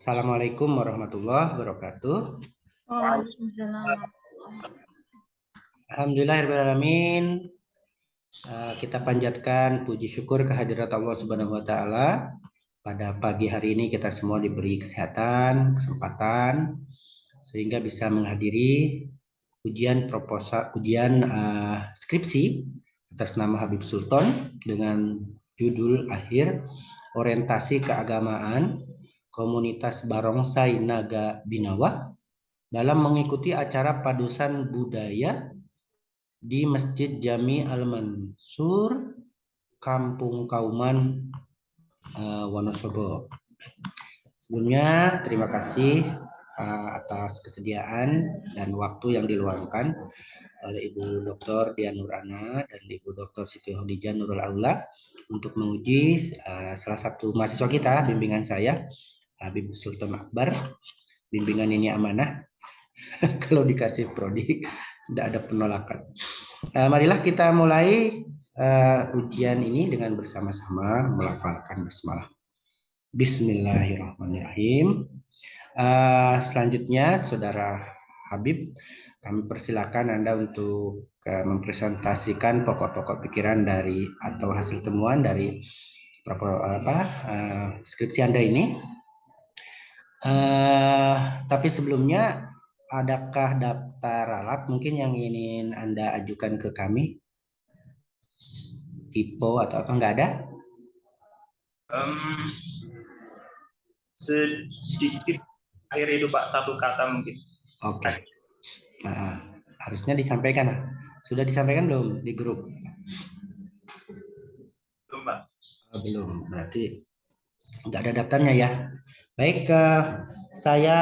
Assalamualaikum warahmatullahi wabarakatuh. Waalaikumsalam. Alhamdulillahirrahmanirrahim. Kita panjatkan puji syukur kehadirat Allah Subhanahu wa Ta'ala. Pada pagi hari ini kita semua diberi kesehatan, kesempatan sehingga bisa menghadiri ujian skripsi atas nama Habib Sultan dengan judul akhir orientasi keagamaan komunitas Barongsai Naga Binawa dalam mengikuti acara padusan budaya di Masjid Jami Al-Mansur, Kampung Kauman, Wonosobo. Sebelumnya terima kasih atas kesediaan dan waktu yang diluangkan oleh Ibu Dr. Dian Nurana dan Ibu Dr. Siti Khadijah Nurul Aula untuk menguji salah satu mahasiswa kita, bimbingan saya, Habib Sultan Akbar. Bimbingan ini amanah. Kalau dikasih prodi tidak ada penolakan. Marilah kita mulai ujian ini dengan bersama-sama melafalkan basmalah. Bismillahirrahmanirrahim. Selanjutnya, Saudara Habib, kami persilakan Anda untuk mempresentasikan pokok-pokok pikiran dari atau hasil temuan dari skripsi Anda ini. Tapi sebelumnya, adakah daftar alat mungkin yang ingin Anda ajukan ke kami? Typo atau apa? Nggak ada? Sedikit akhir itu Pak, satu kata mungkin. Oke. Harusnya disampaikan. Sudah disampaikan belum di grup? Belum Pak. Belum, berarti nggak ada daftarnya ya. Baik, saya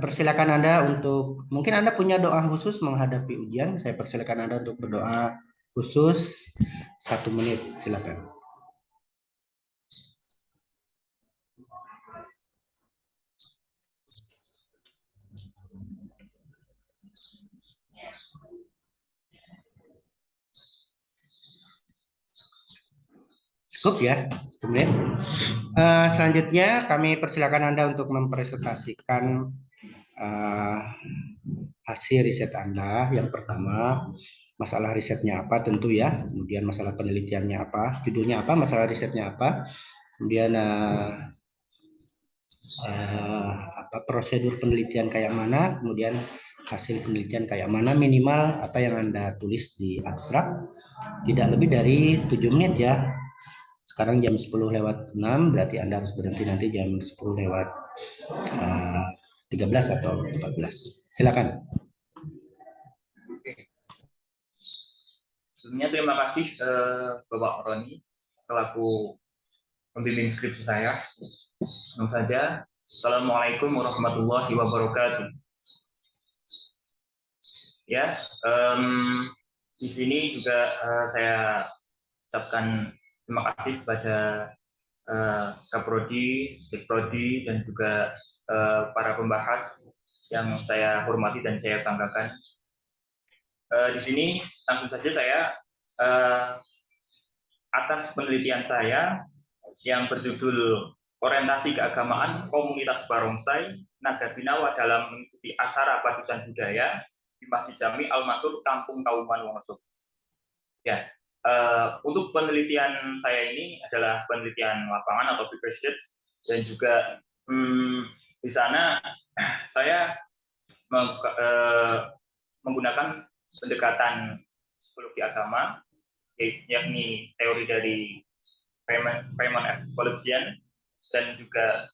persilakan Anda untuk, mungkin Anda punya doa khusus menghadapi ujian. Saya persilakan Anda untuk berdoa khusus 1 menit, silakan. Cukup ya, 1 menit. Selanjutnya kami persilakan Anda untuk mempresentasikan hasil riset Anda. Yang pertama, masalah risetnya apa tentu ya, kemudian masalah penelitiannya apa, judulnya apa, masalah risetnya apa, kemudian prosedur penelitian kayak mana, kemudian hasil penelitian kayak mana, minimal apa yang Anda tulis di abstrak, tidak lebih dari 7 menit ya. Sekarang jam 10:06, berarti Anda harus berhenti nanti jam 10:13 atau 14. Silakan. Sebelumnya terima kasih Bapak Roni selaku pembimbing skripsi saya. Langsung saja. Assalamualaikum warahmatullahi wabarakatuh. Ya, di sini juga saya ucapkan terima kasih kepada Kaprodi, Sikprodi, dan juga para pembahas yang saya hormati dan saya banggakan. Di sini langsung saja saya atas penelitian saya yang berjudul Orientasi Keagamaan Komunitas Barongsai Naga Binawa dalam mengikuti acara padusan budaya di Masjid Jami Al-Mansur, Kampung Kauman, Wonosobo. Ya, untuk penelitian saya ini adalah penelitian lapangan atau field research, dan juga di sana saya menggunakan pendekatan psikologi agama, yakni teori dari Raymond F. Collegian, dan juga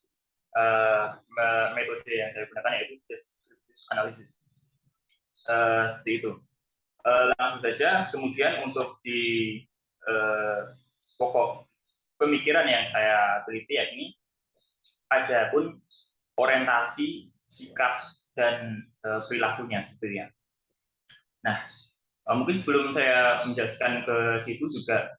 metode yang saya gunakan yaitu descriptive analysis. Seperti itu. Langsung saja, kemudian untuk di pokok pemikiran yang saya teliti yakni ada pun orientasi, sikap, dan perilakunya sebetulnya. Nah, mungkin sebelum saya menjelaskan ke situ juga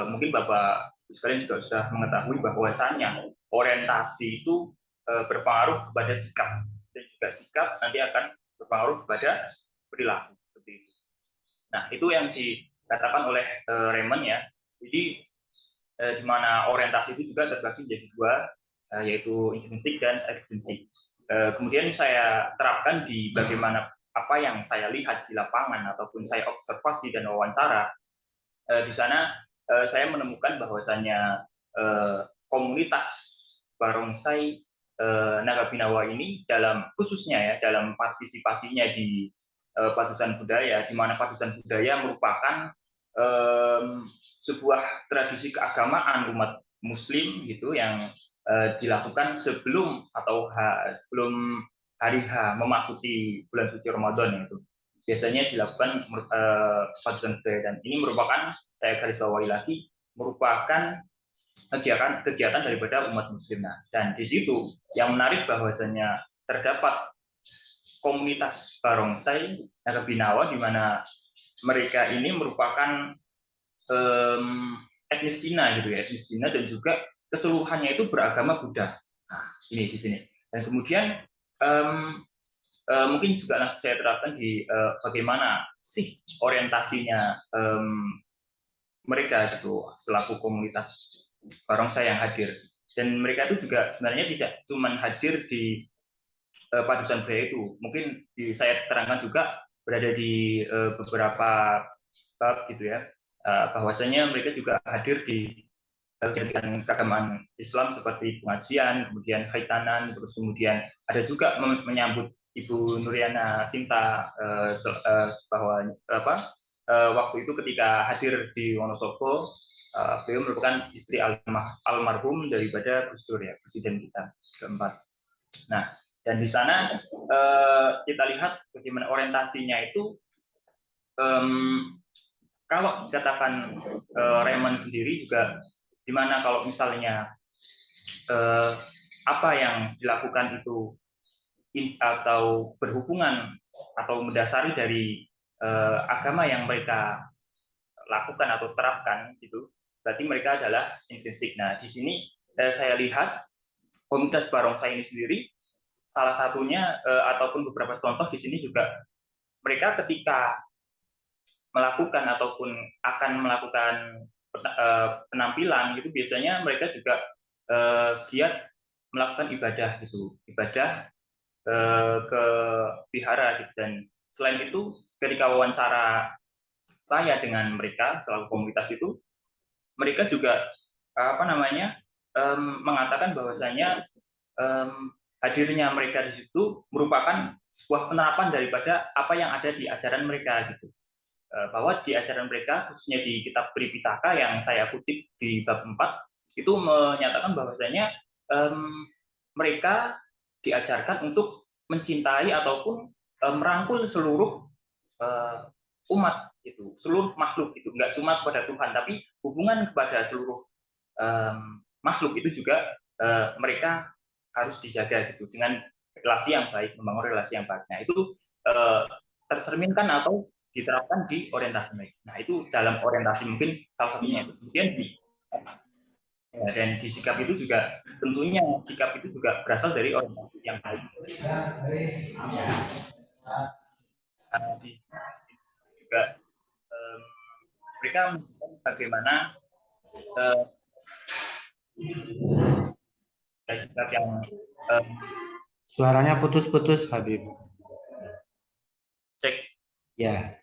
mungkin Bapak sekalian juga sudah mengetahui bahwasannya orientasi itu berpengaruh kepada sikap, dan juga sikap nanti akan berpengaruh kepada perilaku seperti itu. Nah, itu yang dikatakan oleh Raymond ya. Jadi di mana orientasi itu juga terbagi menjadi dua, yaitu intrinsik dan ekstrinsik. Kemudian saya terapkan di bagaimana apa yang saya lihat di lapangan ataupun saya observasi dan wawancara. Di sana saya menemukan bahwasannya komunitas barongsai Naga Binawa ini dalam khususnya ya dalam partisipasinya di padusan budaya, di mana padusan budaya merupakan sebuah tradisi keagamaan umat Muslim gitu yang dilakukan sebelum sebelum hari H memasuki bulan suci Ramadan itu biasanya dilakukan padusan budaya, dan ini merupakan, saya garis bawahi lagi, merupakan kegiatan daripada umat Muslim. Dan di situ yang menarik bahwasanya terdapat komunitas barongsai Naga Binawa di mana mereka ini merupakan etnis Cina gitu ya, etnis Cina, dan juga keseluruhannya itu beragama Buddha. Nah, ini di sini. Dan kemudian mungkin juga langsung saya terapkan di bagaimana sih orientasinya mereka gitu selaku komunitas barongsai yang hadir. Dan mereka itu juga sebenarnya tidak cuma hadir di padusan budaya itu. Mungkin saya terangkan juga berada di beberapa bab gitu ya. Bahwasanya mereka juga hadir di kegiatan keagamaan Islam seperti pengajian, kemudian khaitanan, terus kemudian ada juga menyambut Ibu Nuriana Sinta bahwa waktu itu ketika hadir di Wonosobo, beliau merupakan istri almarhum daripada Gus Dur ya, presiden kita keempat. Nah, dan di sana kita lihat bagaimana orientasinya itu. Kalau dikatakan Raymond sendiri juga, dimana kalau misalnya apa yang dilakukan itu atau berhubungan atau mendasari dari agama yang mereka lakukan atau terapkan itu, berarti mereka adalah intrinsik. Nah, di sini saya lihat komunitas barongsai ini sendiri, salah satunya ataupun beberapa contoh di sini juga mereka ketika melakukan ataupun akan melakukan penampilan itu biasanya mereka juga giat melakukan ibadah gitu, ibadah ke vihara gitu. Dan selain itu ketika wawancara saya dengan mereka selaku komunitas itu, mereka juga mengatakan bahwasanya hadirnya mereka di situ merupakan sebuah penerapan daripada apa yang ada di ajaran mereka gitu. Bahwa di ajaran mereka, khususnya di kitab Tripitaka yang saya kutip di bab 4, itu menyatakan bahwasanya mereka diajarkan untuk mencintai ataupun merangkul seluruh umat itu, seluruh makhluk itu, nggak cuma kepada Tuhan, tapi hubungan kepada seluruh makhluk itu juga mereka harus dijaga gitu dengan relasi yang baik, membangun relasi yang baik. Nah, itu tercerminkan atau diterapkan di orientasi mereka. Nah, itu dalam orientasi mungkin salah satunya. Kemudian dan di sikap itu juga tentunya sikap itu juga berasal dari orientasi yang baik. Di juga mereka menunjukkan bagaimana sikap yang suaranya putus-putus, Habib. Cek. Ya,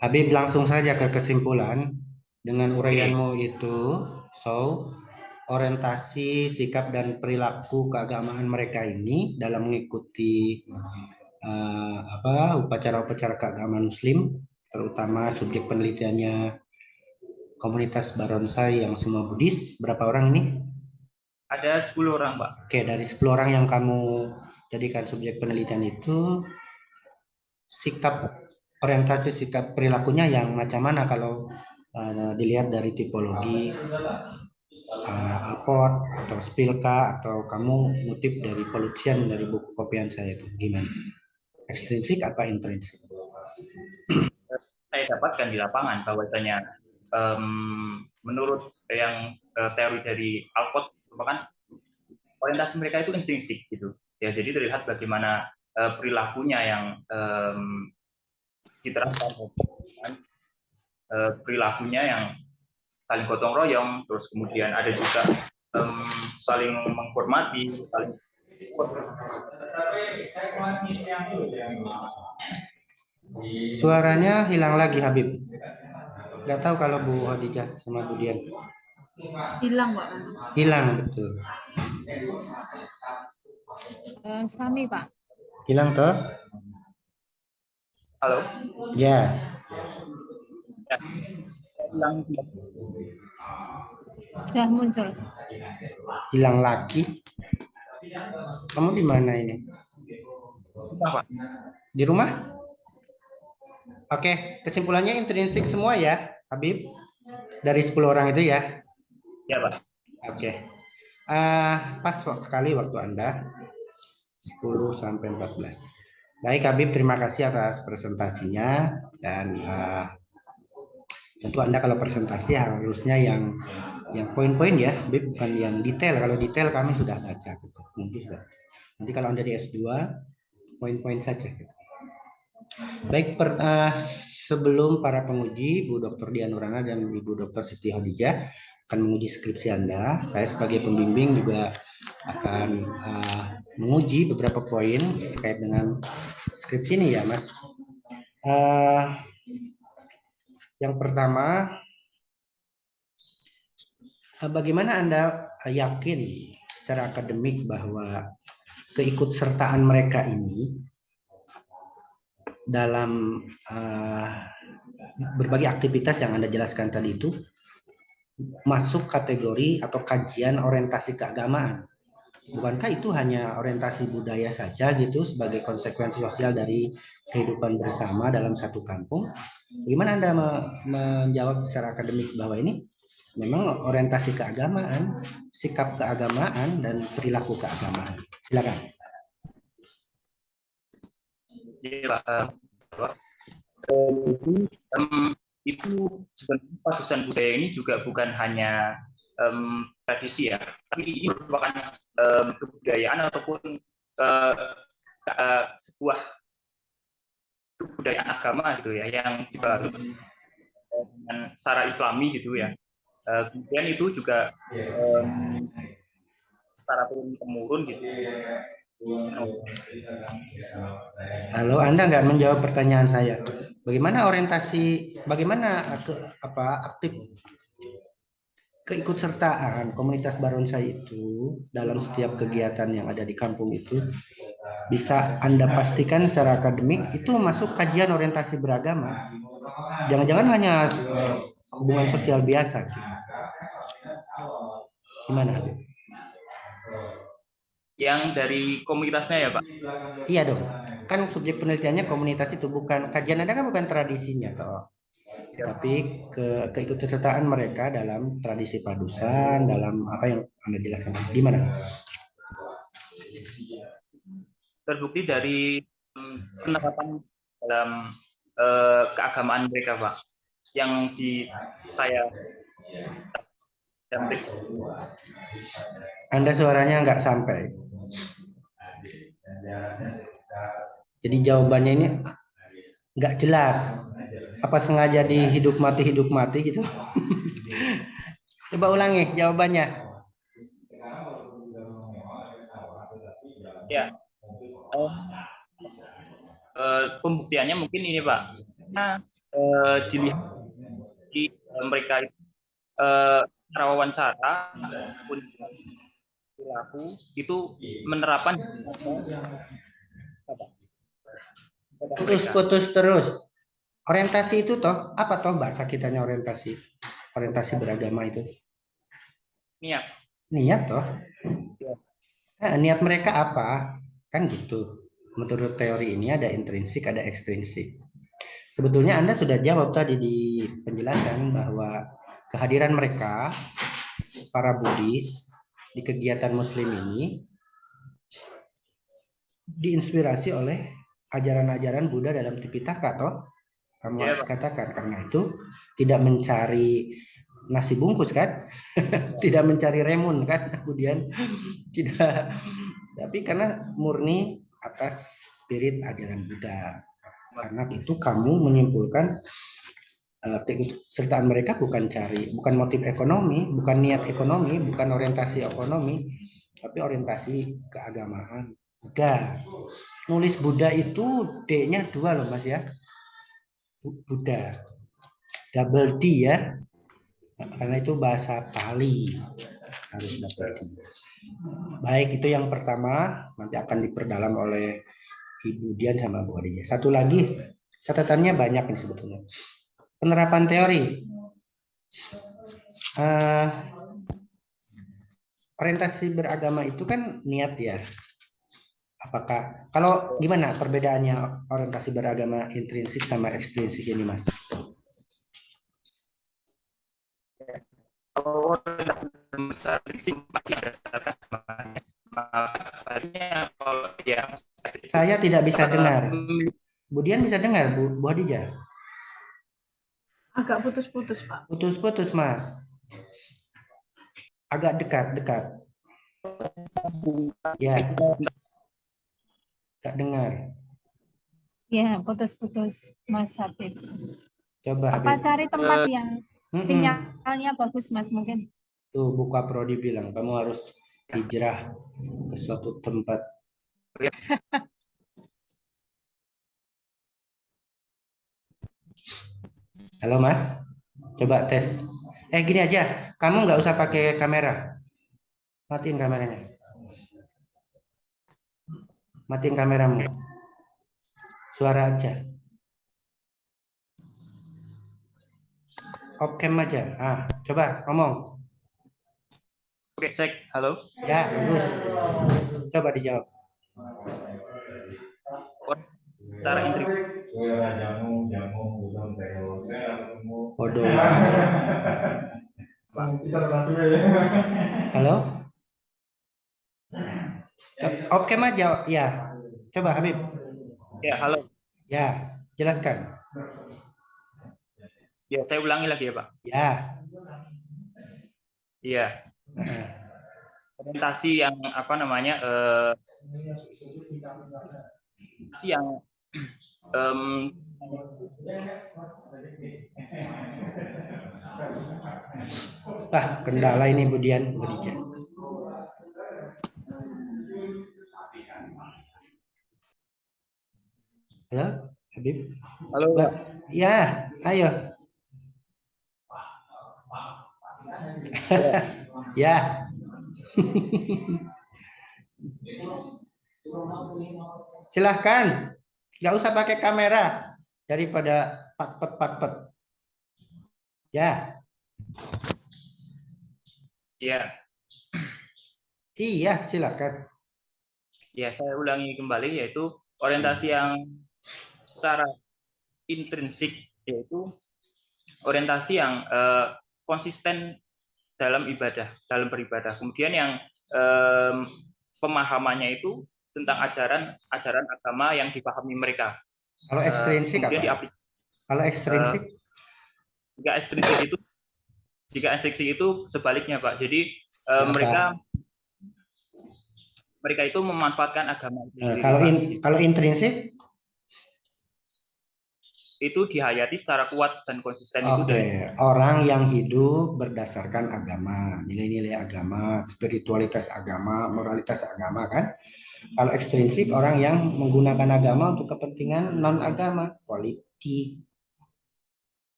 Habib langsung saja ke kesimpulan dengan uraianmu itu. So, orientasi, sikap dan perilaku keagamaan mereka ini dalam mengikuti upacara-upacara keagamaan Muslim, terutama subjek penelitiannya komunitas barongsai yang semua Buddhis. Berapa orang ini? Ada 10 orang, Pak. Oke, dari 10 orang yang kamu jadikan subjek penelitian itu, sikap orientasi, sikap perilakunya yang macam mana kalau dilihat dari tipologi Alport atau Spilka, atau kamu ngutip dari Pollution dari buku kopian saya itu gimana? Ekstrinsik apa intrinsik? Saya dapatkan di lapangan bahwasanya menurut yang teori dari Alport merupakan orientasi mereka itu intrinsik gitu. Ya, jadi terlihat bagaimana perilakunya yang diterapkan, perilakunya yang saling gotong royong, terus kemudian ada juga saling menghormati, saling Suaranya hilang lagi Habib. Nggak tahu kalau Bu Khadijah sama Bu Dian. Hilang, Pak. Hilang betul. Sami, Pak. Hilang toh? halo. Ya. Ya, hilang. Sudah muncul. Hilang lagi. Kamu di mana ini? Apa? Di rumah? Oke, kesimpulannya intrinsik semua ya, Habib. Dari 10 orang itu ya. Ya, Pak. Oke. Pas sekali waktu Anda 10 sampai 14. Baik Habib, terima kasih atas presentasinya dan tentu Anda kalau presentasi harusnya yang poin-poin ya, Habib, bukan yang detail. Kalau detail kami sudah baca gitu. Nanti kalau Anda di S2 poin-poin saja gitu. Baik, sebelum para penguji Bu Dr. Dian Nurana dan Ibu Dr. Siti Khadijah akan menguji skripsi Anda, saya sebagai pembimbing juga akan menguji beberapa poin terkait dengan skripsi ini ya, Mas. Yang pertama, bagaimana Anda yakin secara akademik bahwa keikutsertaan mereka ini dalam berbagai aktivitas yang Anda jelaskan tadi itu masuk kategori atau kajian orientasi keagamaan? Bukankah itu hanya orientasi budaya saja gitu sebagai konsekuensi sosial dari kehidupan bersama dalam satu kampung? Gimana Anda menjawab secara akademik bahwa ini memang orientasi keagamaan, sikap keagamaan, dan perilaku keagamaan? Silakan. Ya, Pak. Itu sebenarnya padusan budaya ini juga bukan hanya tradisi ya, tapi ini merupakan kebudayaan ataupun sebuah kebudayaan agama gitu ya, yang dibangun dengan secara Islami gitu ya. Kemudian itu juga secara turun temurun gitu. Halo, Anda nggak menjawab pertanyaan saya. Bagaimana aktif keikutsertaan komunitas barongsai itu dalam setiap kegiatan yang ada di kampung itu bisa Anda pastikan secara akademik itu masuk kajian orientasi beragama. Jangan-jangan hanya hubungan sosial biasa gitu. Gimana, Habib? Yang dari komunitasnya ya, Pak? Iya dong. Kan subjek penelitiannya komunitas itu, bukan kajian Anda kan bukan tradisinya toh. Tapi keikutsertaan mereka dalam tradisi padusan, dalam apa yang Anda jelaskan tadi. Gimana? Terbukti dari penerapan dalam keagamaan mereka, Pak. Yang di saya Anda suaranya nggak sampai. Jadi jawabannya ini nggak jelas. Apa sengaja hidup mati gitu? Coba ulangi jawabannya. Ya. Pembuktiannya mungkin ini, Pak. Nah, dilihat di mereka itu cara wawancara pun perilaku itu menerapkan putus terus. Orientasi itu toh apa toh bahasa kitanya orientasi beragama itu? Niat toh. Niat mereka apa? Kan gitu. Menurut teori ini ada intrinsik, ada ekstrinsik. Sebetulnya Anda sudah jawab tadi di penjelasan bahwa kehadiran mereka, para Buddhis, di kegiatan Muslim ini diinspirasi oleh ajaran-ajaran Buddha dalam Tipitaka, toh? Kamu katakan karena itu tidak mencari nasi bungkus kan, tidak mencari remun kan, kemudian tidak, tapi karena murni atas spirit ajaran Buddha. Karena itu kamu menyimpulkan keikutsertaan mereka bukan motif ekonomi, bukan niat ekonomi, bukan orientasi ekonomi, tapi orientasi keagamaan. Buddha. Nulis Buddha itu D-nya 2 loh Mas ya. Buddha. Double D ya. Karena itu bahasa Pali. Harus double D. Baik, itu yang pertama. Nanti akan diperdalam oleh Ibu Dian sama Bu Adija. Satu lagi, catatannya banyak nih sebetulnya. Penerapan teori. Orientasi beragama itu kan niat ya. Apakah kalau gimana perbedaannya orientasi beragama intrinsik sama ekstrinsik ini Mas? Kalau besar masih ada kalau yang Saya tidak bisa dengar. Bu Dian bisa dengar Bu Adija? Agak putus-putus, Pak. Putus-putus Mas. Agak dekat. Ya. Gak dengar. Ya, putus-putus, Mas Habib. Coba Apa Habib. cari tempat yang sinyalnya bagus, Mas, mungkin? Tuh Buka Prodi bilang kamu harus hijrah ke suatu tempat. Halo Mas, coba tes. Gini aja, kamu nggak usah pakai kamera. Matiin kameranya. Matiin kameramu. Suara aja. Off cam aja. Coba ngomong. Oke, cek. Halo. Ya, bagus. Coba dijawab. Cara intrinsik. Bodoh. Halo? Off cam aja. Ya. Coba Habib. Ya, halo. Ya, jelaskan. Ya, saya ulangi lagi ya, Pak. Ya. Iya. Orientasi yang apa namanya? Yang kendala ini Bu Dian, Bu Dija. Halo, Habib. Halo. Ya, ayo. Ya. Silahkan. Nggak usah pakai kamera daripada pat-pat. Ya. Iya. Iya, silakan. Ya, saya ulangi kembali yaitu orientasi yang secara intrinsik yaitu orientasi yang konsisten dalam beribadah. Kemudian yang pemahamannya itu tentang ajaran agama yang dipahami mereka. Kalau ekstrinsik apa? Kalau ekstrinsik? Jika ekstrinsik itu sebaliknya, Pak. Jadi mereka itu memanfaatkan agama itu sendiri. Kalau intrinsik? Itu dihayati secara kuat dan konsisten. Orang yang hidup berdasarkan agama, nilai-nilai agama, spiritualitas agama, moralitas agama kan. Kalau ekstrinsik orang yang menggunakan agama untuk kepentingan non agama, politik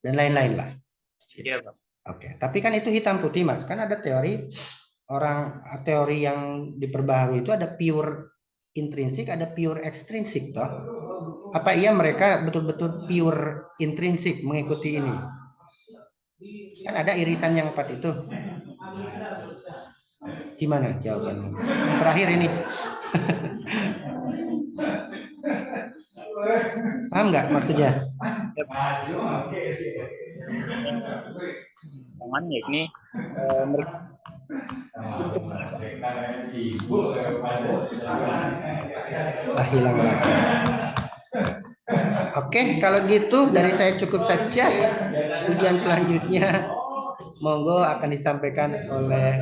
dan lain-lain lah. Iya, Pak. Oke, tapi kan itu hitam putih Mas. Kan ada teori yang diperbaharui itu ada pure intrinsik, ada pure ekstrinsik toh. Apa iya mereka betul-betul pure intrinsik mengikuti ini? Kan ada irisan yang 4 itu. Gimana jawabannya? Terakhir ini. Paham nggak maksudnya? Ini hilang lagi. Oke, kalau gitu dari saya cukup saja. Ujian selanjutnya monggo akan disampaikan oleh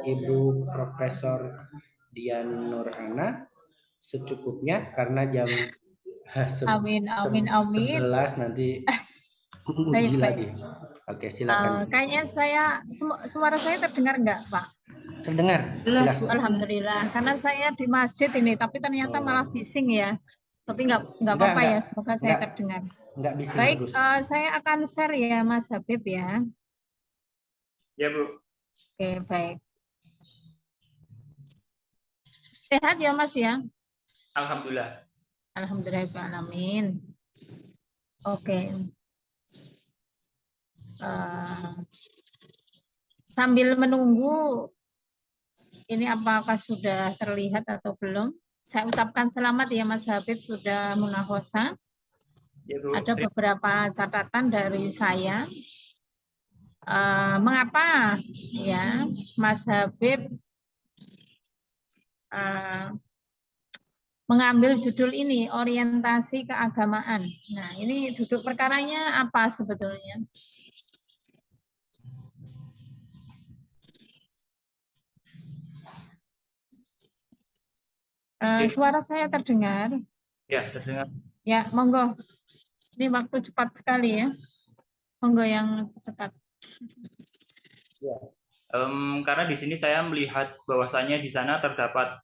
Ibu Profesor Dian Nurana secukupnya karena jam 11 nanti Uji Baik, baik. lagi. Oke, silakan. Kayaknya suara saya terdengar enggak, Pak? Terdengar? Jelas, Jelas. Bu. Alhamdulillah. Karena saya di masjid ini, tapi ternyata malah bising ya. Tapi enggak apa-apa ya, semoga saya terdengar. Enggak bising, Baik, bagus. saya akan share ya, Mas Habib ya. Ya, Bu. Oke, baik. Sehat ya, Mas ya? Alhamdulillah. Alhamdulillahirrahmanirrahim. Oke. Sambil menunggu ini apakah sudah terlihat atau belum, saya ucapkan selamat ya Mas Habib sudah munahosa. Ya, Bu. Ada beberapa catatan dari saya. Mengapa ya Mas Habib mengambil judul ini, orientasi keagamaan. Nah, ini duduk perkaranya apa sebetulnya? Suara saya terdengar? Ya, terdengar. Ya, monggo. Ini waktu cepat sekali ya. Monggo yang cepat. Ya. Karena di sini saya melihat bahwasannya di sana terdapat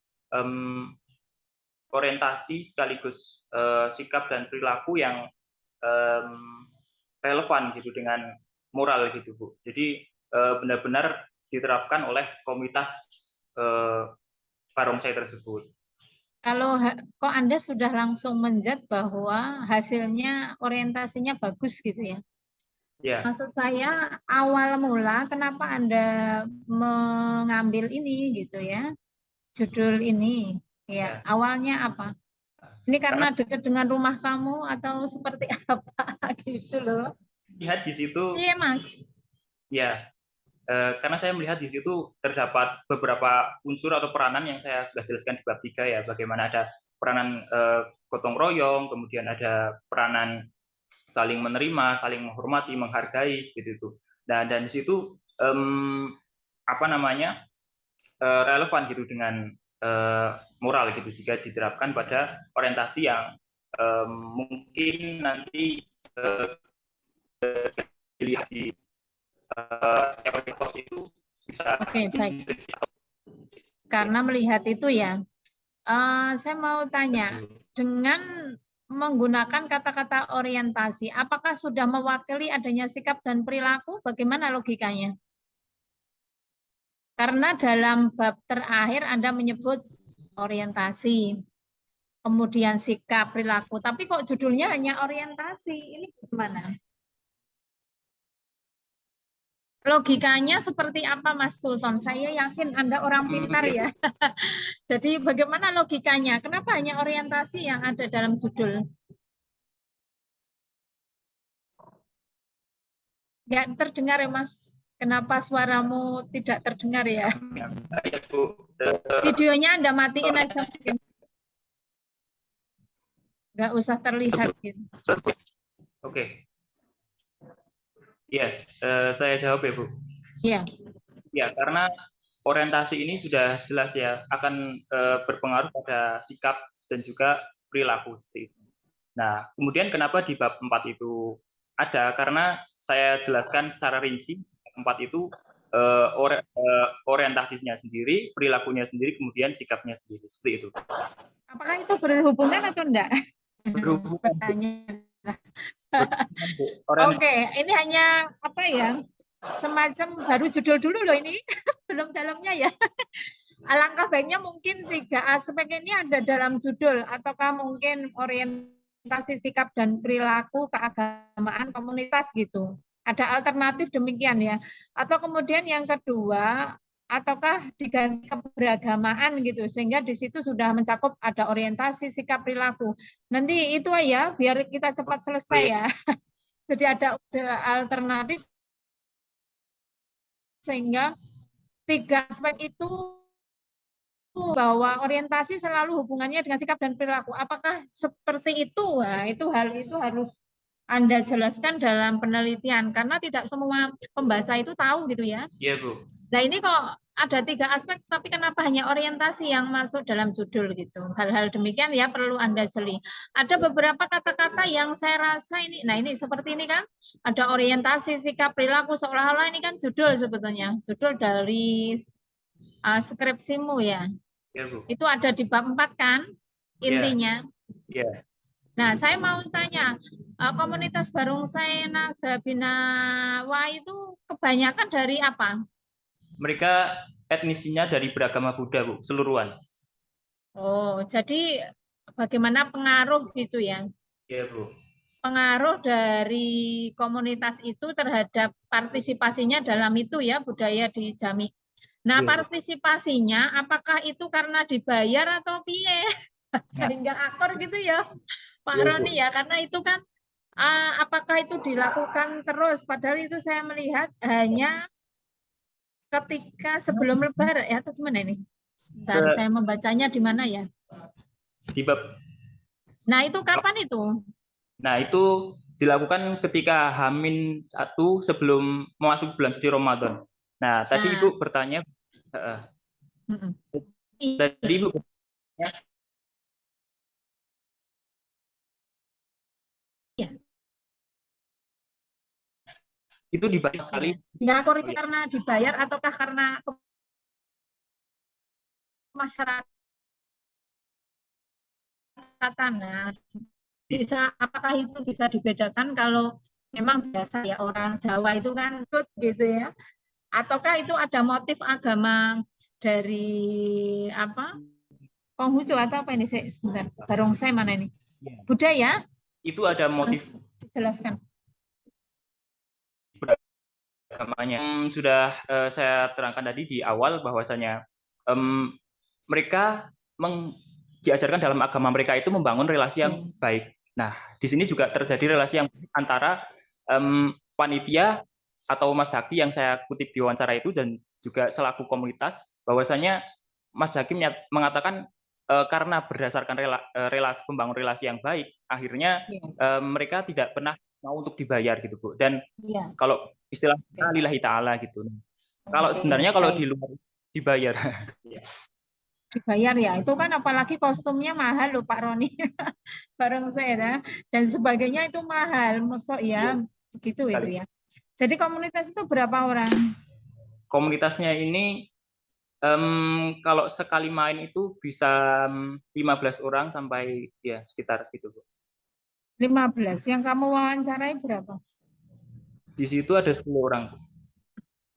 orientasi sekaligus sikap dan perilaku yang relevan gitu dengan moral gitu, Bu. Jadi benar-benar diterapkan oleh komunitas barongsai tersebut. Kalau kok Anda sudah langsung menjudge bahwa hasilnya orientasinya bagus gitu ya? Ya. Maksud saya awal mula kenapa Anda mengambil ini gitu ya, judul ini, ya awalnya apa? Ini karena dekat dengan rumah kamu atau seperti apa gitu loh? Lihat di situ. Iya Mas. Ya. Karena saya melihat di situ terdapat beberapa unsur atau peranan yang saya sudah jelaskan di bab 3 ya, bagaimana ada peranan gotong royong, kemudian ada peranan saling menerima, saling menghormati, menghargai seperti itu. Dan di situ relevan gitu dengan moral gitu jika diterapkan pada orientasi yang mungkin nanti dilihat di itu bisa. Oke, baik. Karena melihat itu ya, saya mau tanya, dengan menggunakan kata-kata orientasi, apakah sudah mewakili adanya sikap dan perilaku? Bagaimana logikanya? Karena dalam bab terakhir Anda menyebut orientasi, kemudian sikap, perilaku, tapi kok judulnya hanya orientasi? Ini gimana? Logikanya seperti apa Mas Sultan? Saya yakin Anda orang pintar ya. Jadi bagaimana logikanya? Kenapa hanya orientasi yang ada dalam judul? Nggak terdengar ya Mas? Kenapa suaramu tidak terdengar ya? Videonya Anda matiin aja mungkin. Nggak usah terlihat gitu. Oke. Yes, saya jawab ya Bu. Iya. Ya, karena orientasi ini sudah jelas ya akan berpengaruh pada sikap dan juga perilaku seperti itu. Nah, kemudian kenapa di bab 4 itu ada? Karena saya jelaskan secara rinci 4 itu orientasinya sendiri, perilakunya sendiri, kemudian sikapnya sendiri seperti itu. Apakah itu berhubungan atau enggak? Berhubungan. Oke, ini hanya apa ya? Semacam baru judul dulu loh ini, belum dalamnya ya. Alangkah baiknya mungkin 3 aspek ini ada dalam judul, ataukah mungkin orientasi sikap dan perilaku keagamaan komunitas gitu. Ada alternatif demikian ya. Atau kemudian yang kedua, ataukah diganti keberagamaan gitu, sehingga di situ sudah mencakup ada orientasi sikap perilaku. Nanti itu ya, biar kita cepat selesai ya. Jadi ada alternatif sehingga 3 aspek itu bahwa orientasi selalu hubungannya dengan sikap dan perilaku. Apakah seperti itu? Nah, hal itu harus Anda jelaskan dalam penelitian karena tidak semua pembaca itu tahu gitu ya. Iya, Bu. Nah ini kok ada 3 aspek, tapi kenapa hanya orientasi yang masuk dalam judul gitu? Hal-hal demikian ya perlu Anda jeli. Ada beberapa kata-kata yang saya rasa ini, nah ini seperti ini kan, ada orientasi, sikap, perilaku, seolah-olah ini kan judul sebetulnya, judul dari skripsimu ya. Ya, Bu. Itu ada di bab 4 kan, intinya. Ya. Nah, saya mau tanya, komunitas Barongsai Naga Binawa itu kebanyakan dari apa? Mereka etnisnya dari beragama Buddha, Bu, seluruhan. Oh, jadi bagaimana pengaruh gitu ya? Ya, Bu. Pengaruh dari komunitas itu terhadap partisipasinya dalam itu ya, budaya di Jami. Nah, Iya, Bu. partisipasinya apakah itu karena dibayar atau piye? Sehingga akor gitu ya, Pak Iya, Bu. Roni ya, karena itu kan apakah itu dilakukan terus? Padahal itu saya melihat hanya ketika sebelum Lebaran ya, atau gimana ini? Bentar, saya membacanya di mana ya? Di bab. Nah, itu kapan itu? Nah, itu dilakukan ketika H-1 sebelum masuk bulan suci Ramadan. Nah, tadi Ibu bertanya, tadi Ibu bertanya, ya. Itu dibayar sekali. Ngakor itu karena dibayar ataukah karena masyarakat tanah? Bisa, apakah itu bisa dibedakan kalau memang biasa ya orang Jawa itu kan ikut gitu ya? Ataukah itu ada motif agama dari apa? Konghucu atau apa ini? Sebentar, Barongsai mana ini? Budaya? Itu ada motif Jelaskan. agamanya. Sudah saya terangkan tadi di awal bahwasanya mereka diajarkan dalam agama mereka itu membangun relasi yang baik. Nah, di sini juga terjadi relasi yang antara panitia atau Mas Haki yang saya kutip di wawancara itu dan juga selaku komunitas, bahwasanya Mas Haki mengatakan karena berdasarkan relasi pembangun relasi yang baik, akhirnya mereka tidak pernah mau untuk dibayar gitu, Bu. Dan kalau istilahnya lillahi ta'ala gitu. Kalau sebenarnya kalau di luar dibayar. Dibayar ya, itu kan apalagi kostumnya mahal loh Pak Roni. Bareng saya dan sebagainya itu mahal, masuk ya, begitu itu ya. Jadi komunitas itu berapa orang? Komunitasnya ini kalau sekali main itu bisa 15 orang sampai ya sekitar segitu, Bu. 15. Yang kamu wawancarai berapa? Di situ ada 10 orang, Bu.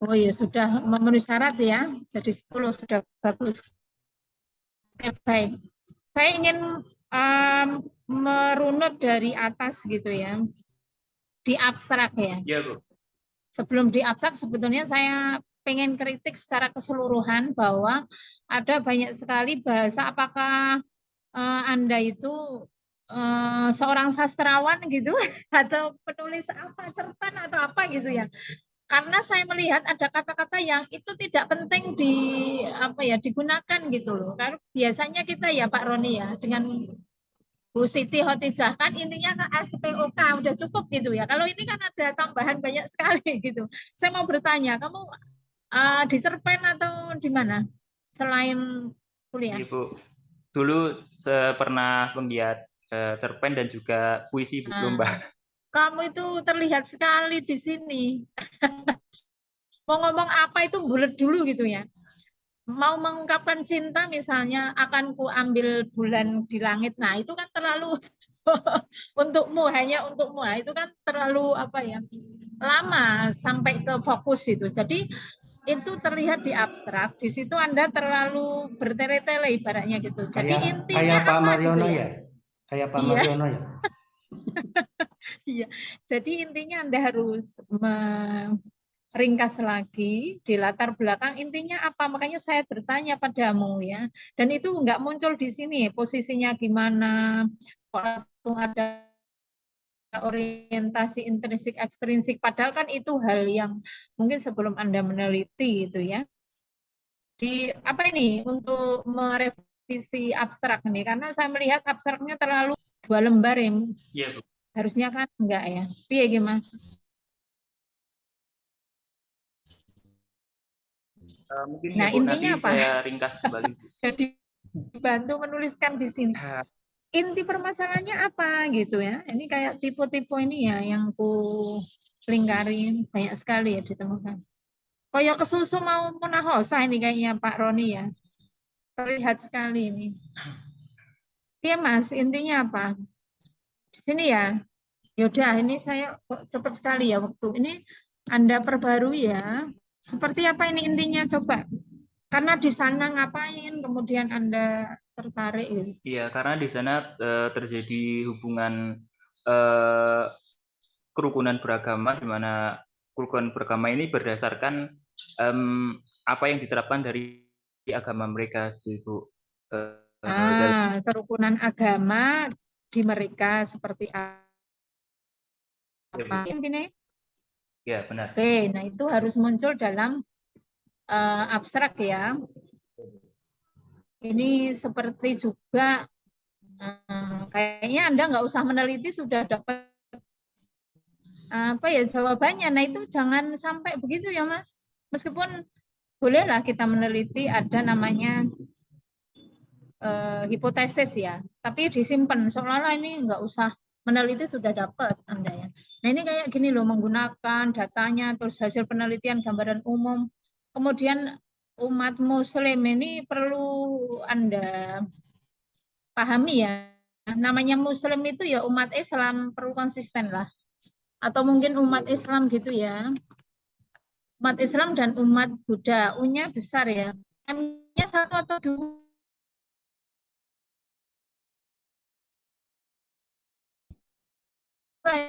Oh ya, sudah memenuhi syarat ya. Jadi 10 sudah bagus. Oke, baik. Saya ingin merunut dari atas gitu ya. Di abstrak ya. Iya, Bu. Sebelum di abstrak sebetulnya saya pengen kritik secara keseluruhan bahwa ada banyak sekali bahasa, apakah Anda itu seorang sastrawan gitu atau penulis apa, cerpen atau apa gitu ya. Karena saya melihat ada kata-kata yang itu tidak penting digunakan gitu loh. Karena biasanya kita ya Pak Roni ya dengan Bu Siti Hotizah kan intinya ke SPOK udah cukup gitu ya. Kalau ini kan ada tambahan banyak sekali gitu. Saya mau bertanya, kamu di cerpen atau di mana selain kuliah? Ibu, dulu saya pernah penggiat cerpen dan juga puisi, Bu, lomba. Kamu itu terlihat sekali di sini. Mau ngomong apa itu bulat dulu gitu ya. Mau mengungkapkan cinta misalnya akan ku ambil bulan di langit. Nah, itu kan terlalu untukmu, hanya untukmu. Nah, itu kan terlalu lama sampai ke fokus itu. Jadi itu terlihat di abstrak. Di situ Anda terlalu bertele-tele ibaratnya gitu. Jadi intinya kayak Pak apa Mariono gitu ya? Kayak Pak Iya. Mariono ya? Iya. Jadi intinya Anda harus ringkas lagi di latar belakang intinya apa, makanya saya bertanya padamu ya, dan itu nggak muncul di sini posisinya gimana, kok langsung ada orientasi intrinsik ekstrinsik, padahal kan itu hal yang mungkin sebelum Anda meneliti itu ya, di apa ini untuk merevisi abstrak ini, karena saya melihat abstraknya terlalu 2 lembar ya, Iya, Bu. harusnya kan enggak ya, piye Mas? Mungkin Nah, ya Bu, nanti intinya apa? saya ringkas kembali Bu. Jadi bantu menuliskan di sini. Inti permasalahannya apa gitu ya. Ini kayak tipe-tipe ini ya yang ku lingkari banyak sekali ya ditemukan. Koyo kesusu mau munahosa ini kayaknya Pak Roni ya. Terlihat sekali ini. Iya Mas, intinya apa? Di sini ya. Yaudah, ini saya kok cepat sekali ya waktu. Ini Anda perbarui ya. Seperti apa ini intinya coba? Karena di sana ngapain, kemudian Anda tertarik gitu. Iya, karena di sana terjadi hubungan eh, kerukunan beragama, di mana kerukunan beragama ini berdasarkan apa yang diterapkan dari agama mereka, seperti itu. Kerukunan agama di mereka seperti Ya, apa Bu. intinya? Ya, benar. Oke, nah itu harus muncul dalam abstrak ya. Ini seperti juga kayaknya Anda nggak usah meneliti sudah dapat apa ya jawabannya. Nah itu jangan sampai begitu ya Mas. Meskipun bolehlah kita meneliti ada namanya hipotesis ya, tapi disimpan seolah-olah ini nggak usah meneliti sudah dapat Anda ya. Nah ini kayak gini loh, menggunakan datanya terus hasil penelitian gambaran umum. Kemudian umat Muslim ini perlu Anda pahami ya. Namanya Muslim itu ya umat Islam, perlu konsisten lah. Atau mungkin umat Islam gitu ya. Umat Islam dan umat Buddha, U-nya besar ya. M-nya satu atau dua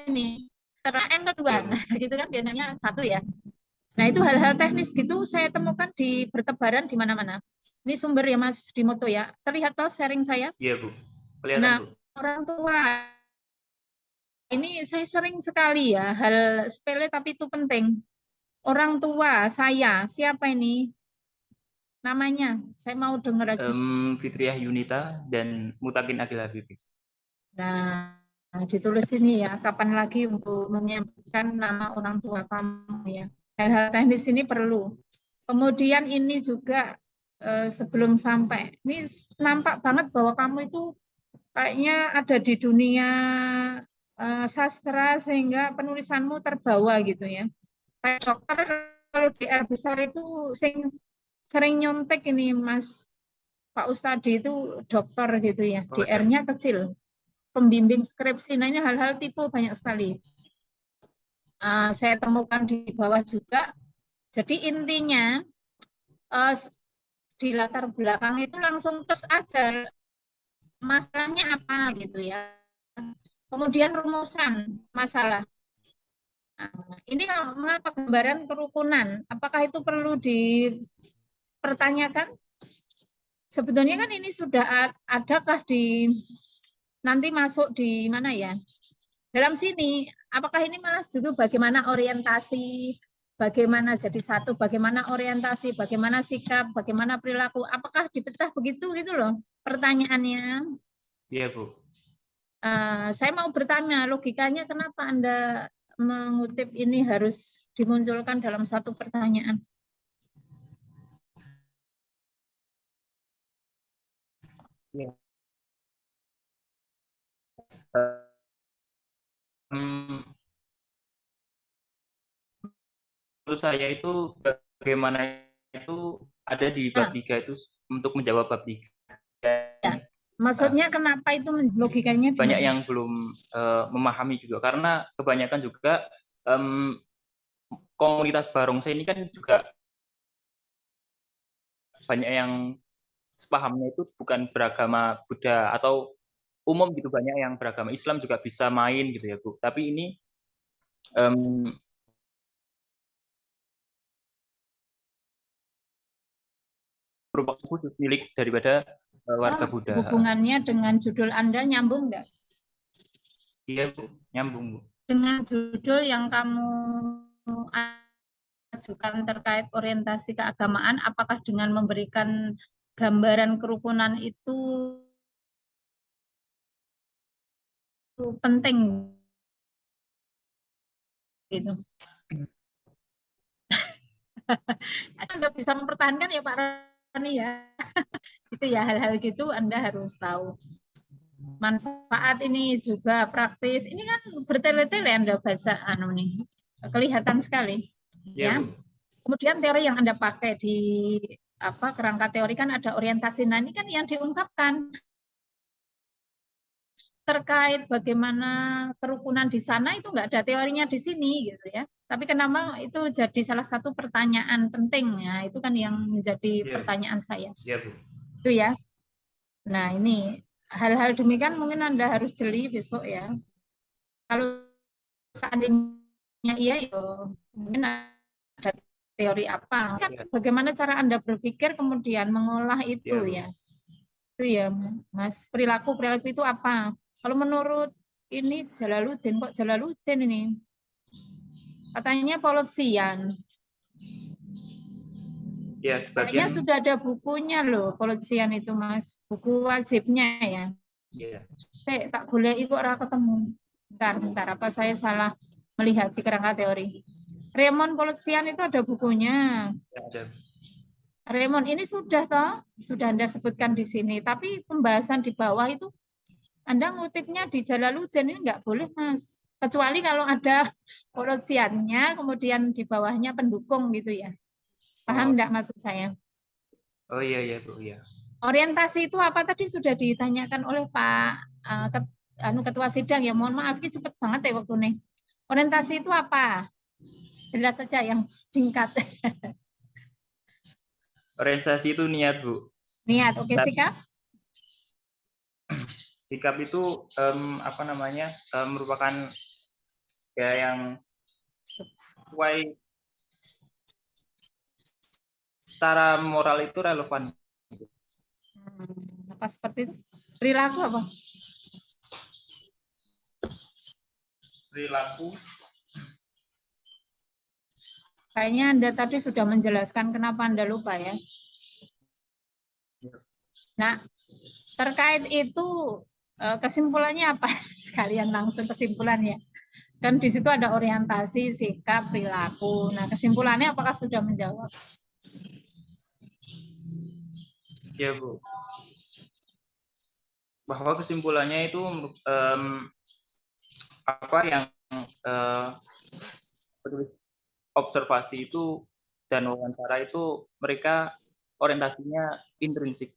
ini. Karena M kedua, Ya, Bu. nah gitu kan biasanya satu ya. Nah itu hal-hal teknis gitu saya temukan di bertebaran di mana-mana. Ini sumber ya Mas Dimoto ya. Terlihat toh sharing saya? Iya, Bu. Kelihatan, Nah Bu. orang tua ini saya sering sekali ya hal sepele tapi itu penting. Orang tua saya siapa ini namanya? Saya mau dengar aja. Fitriah Yunita dan Mutakin Agil Habibi. Nah ditulis ini ya. Kapan lagi untuk menyampaikan nama orang tua kamu ya? Hal-hal teknis ini perlu. Kemudian ini juga sebelum sampai, ini nampak banget bahwa kamu itu kayaknya ada di dunia sastra sehingga penulisanmu terbawa gitu ya. Kayak dokter kalau di R besar itu sering nyontek ini Mas Pak Ustadi itu dokter gitu ya. Oh, Di ya, Bu. R-nya kecil. Pembimbing skripsi, nah ini hal-hal tipe banyak sekali. Saya temukan di bawah juga. Jadi intinya di latar belakang itu langsung tes aja masalahnya apa gitu ya. Kemudian rumusan masalah. Nah, ini mengapa gambaran kerukunan? Apakah itu perlu dipertanyakan? Sebetulnya kan ini sudah adakah di nanti masuk di mana ya? Dalam sini, apakah ini malah justru bagaimana orientasi, bagaimana jadi satu, bagaimana orientasi, bagaimana sikap, bagaimana perilaku, apakah dipecah begitu gitu loh pertanyaannya. Iya, Bu. Saya mau bertanya, logikanya kenapa Anda mengutip ini harus dimunculkan dalam satu pertanyaan? Iya. Hmm, Menurut saya itu bagaimana itu ada di bab Nah, 3 itu untuk menjawab bab 3. ya. Maksudnya kenapa itu logikanya di Banyak mana? yang belum memahami juga karena kebanyakan juga komunitas barongsai ini kan juga banyak yang sepahamnya itu bukan beragama Buddha atau umum gitu, banyak yang beragama Islam juga bisa main gitu ya Bu. Tapi ini um, merupakan khusus milik daripada warga Buddha. Hubungannya dengan judul Anda nyambung enggak? Iya Bu, nyambung Bu. Dengan judul yang kamu ajukan terkait orientasi keagamaan, apakah dengan memberikan gambaran kerukunan itu penting gitu? Anda bisa mempertahankan ya Pak Roni ya. Itu ya hal-hal gitu Anda harus tahu. Manfaat ini juga praktis. Ini kan bertele-tele Anda baca nih. Kelihatan sekali. Ya. Bu. Kemudian teori yang Anda pakai di kerangka teori kan ada orientasi. Nah, ini kan yang diungkapkan terkait bagaimana kerukunan di sana itu nggak ada teorinya di sini gitu ya. Tapi kenapa itu jadi salah satu pertanyaan penting ya, itu kan yang menjadi pertanyaan saya. Iya, Bu. Itu ya. Nah, ini hal-hal demikian mungkin Anda harus jeli besok ya. Kalau seandainya iya, ya mungkin ada teori apa. Kan bagaimana cara Anda berpikir kemudian mengolah itu ya. Itu ya, Mas. Perilaku itu apa? Kalau menurut ini Jalaluddin, kok Jalaluddin ini? Katanya Polotsian. Ya, Kayaknya sebagian. sudah ada bukunya loh, Polotsian itu, Mas. Buku wajibnya ya. Iya. Tak boleh ikut orang ketemu. Bentar, apa saya salah melihat di kerangka teori. Raymond Polotsian itu ada bukunya. Ada. Raymond ini sudah Anda sebutkan di sini, tapi pembahasan di bawah itu Anda ngutipnya di Jalaluddin ini nggak boleh, Mas. Kecuali kalau ada Polotsiannya, kemudian di bawahnya pendukung gitu ya. Paham nggak maksud saya? Oh iya, Bu, iya. Orientasi itu apa tadi sudah ditanyakan oleh Pak Ketua Sidang ya. Mohon maaf, ini cepet banget ya waktu ini. Orientasi itu apa? Jelas saja yang singkat. Orientasi itu niat, Bu. Niat, oke, sikap? Sikap itu merupakan ya yang sesuai secara moral itu relevan. Apa seperti itu? Perilaku apa? Perilaku. Kayaknya Anda tadi sudah menjelaskan kenapa Anda lupa ya. Nah, terkait itu kesimpulannya apa? Sekalian langsung kesimpulannya. Kan di situ ada orientasi, sikap, perilaku. Nah, kesimpulannya apakah sudah menjawab? Ya, Bu. Bahwa kesimpulannya itu apa yang observasi itu dan wawancara itu mereka orientasinya intrinsik.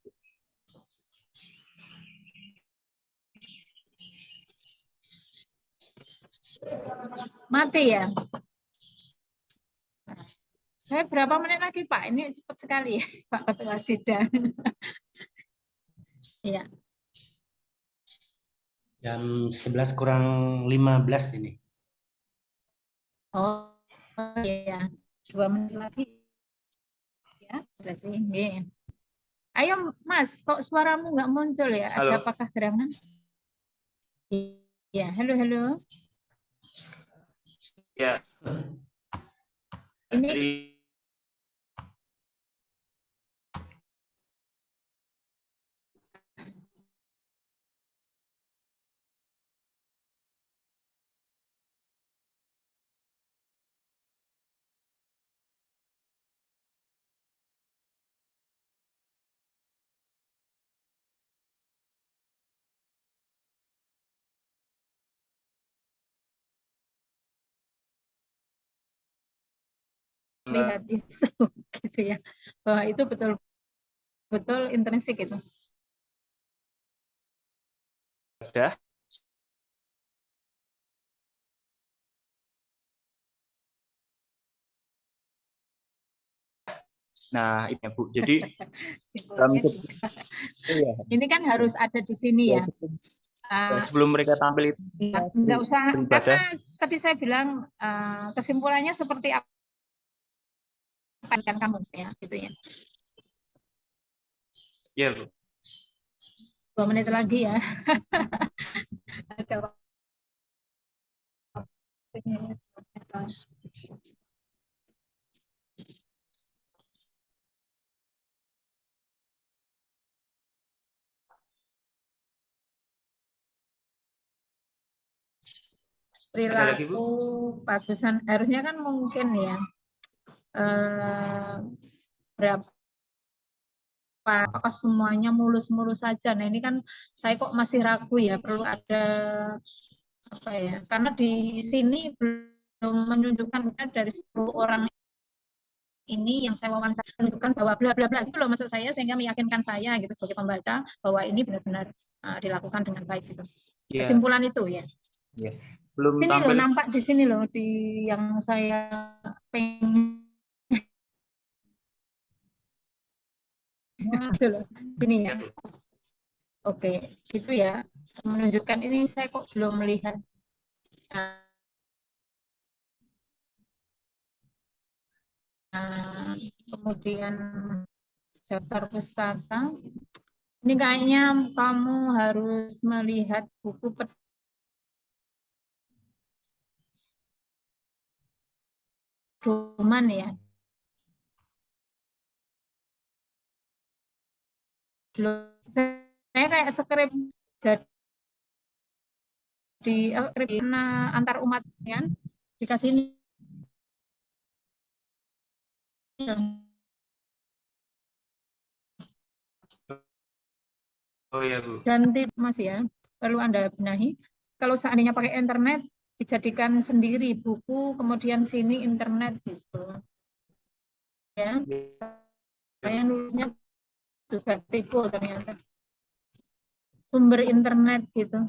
Mati ya. Saya berapa menit lagi Pak? Ini cepat sekali ya Pak Ketua Sidang. Iya. Jam 11 kurang 15 ini. Oh iya. 2 menit lagi. Ya, berarti ini. Ayo Mas, kok suaramu nggak muncul ya? Halo. Ada apakah gerangan? Iya, halo. Ya. Ini Jadi, lihat itu gitu ya. Bahwa itu betul intrinsik itu. udah. Nah, ini Bu. Jadi ini kan harus ada di sini ya. Sebelum mereka tampil itu Enggak usah beribadah. karena tadi saya bilang kesimpulannya seperti apa kan kamu ya gitu ya. Iya, Bu. 2 menit lagi ya. Perilaku bagusan harusnya kan mungkin ya. berapa apakah semuanya mulus-mulus saja. Nah ini kan saya kok masih ragu ya, perlu ada apa ya, karena di sini belum menunjukkan misalnya dari 10 orang ini yang saya wawancara menunjukkan bahwa bla bla bla itu loh maksud saya, sehingga meyakinkan saya gitu sebagai pembaca bahwa ini benar-benar dilakukan dengan baik gitu. Iya. Kesimpulan itu ya. Iya. Belum Ini loh tampil. nampak di sini loh di yang saya pengen sini ya. Oke, gitu ya. Menunjukkan ini saya kok belum melihat. Kemudian daftar pustaka. Ini kayaknya kamu harus melihat buku pedoman ya. Saya kayak skrip jadi antar umat ya, dikasih ini Oh iya Bu. ganti Mas ya, perlu Anda benahi. Kalau seandainya pakai internet dijadikan sendiri buku, kemudian sini internet gitu. Ya, saya nulisnya juga tipu ternyata. Sumber internet gitu.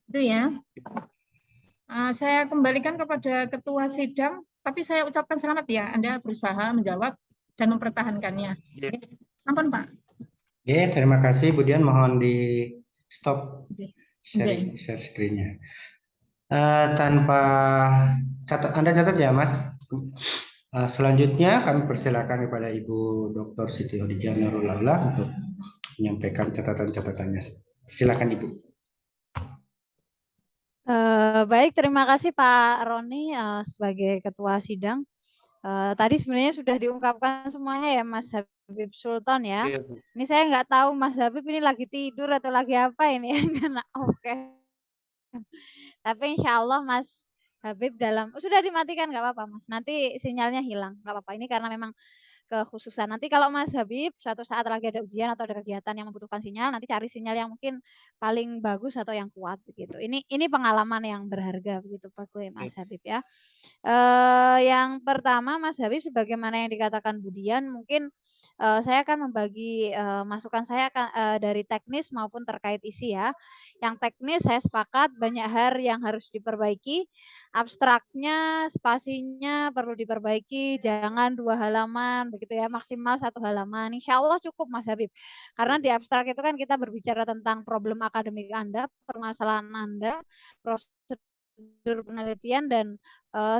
Itu ya. Saya kembalikan kepada ketua sidang, tapi saya ucapkan selamat ya, Anda berusaha menjawab dan mempertahankannya. Ya. Sampun Pak. Oke, terima kasih Bu Dian, mohon di stop Oke. share screen-nya. Tanpa Anda catat ya Mas. Selanjutnya kami persilakan kepada Ibu Dr. Siti Khadijah Nurul Aula untuk menyampaikan catatan-catatannya. Silakan Ibu. Baik, terima kasih Pak Roni sebagai ketua sidang. Tadi sebenarnya sudah diungkapkan semuanya ya Mas Habib Sultan ya. Iya, Bu. Ini saya nggak tahu Mas Habib ini lagi tidur atau lagi apa ini ya. Karena oke. Tapi insya Allah Mas Habib sudah dimatikan nggak apa-apa Mas. Nanti sinyalnya hilang nggak apa-apa. Ini karena memang kekhususan. Nanti kalau Mas Habib suatu saat lagi ada ujian atau ada kegiatan yang membutuhkan sinyal, nanti cari sinyal yang mungkin paling bagus atau yang kuat begitu. Ini pengalaman yang berharga begitu Pak Mas Habib ya. Yang pertama Mas Habib sebagaimana yang dikatakan Budian, mungkin saya akan membagi masukan saya dari teknis maupun terkait isi ya. Yang teknis saya sepakat banyak hal yang harus diperbaiki. Abstraknya, spasinya perlu diperbaiki, jangan 2 halaman begitu ya, maksimal 1 halaman. Insya Allah cukup Mas Habib. Karena di abstrak itu kan kita berbicara tentang problem akademik Anda, permasalahan Anda, prosedur penelitian dan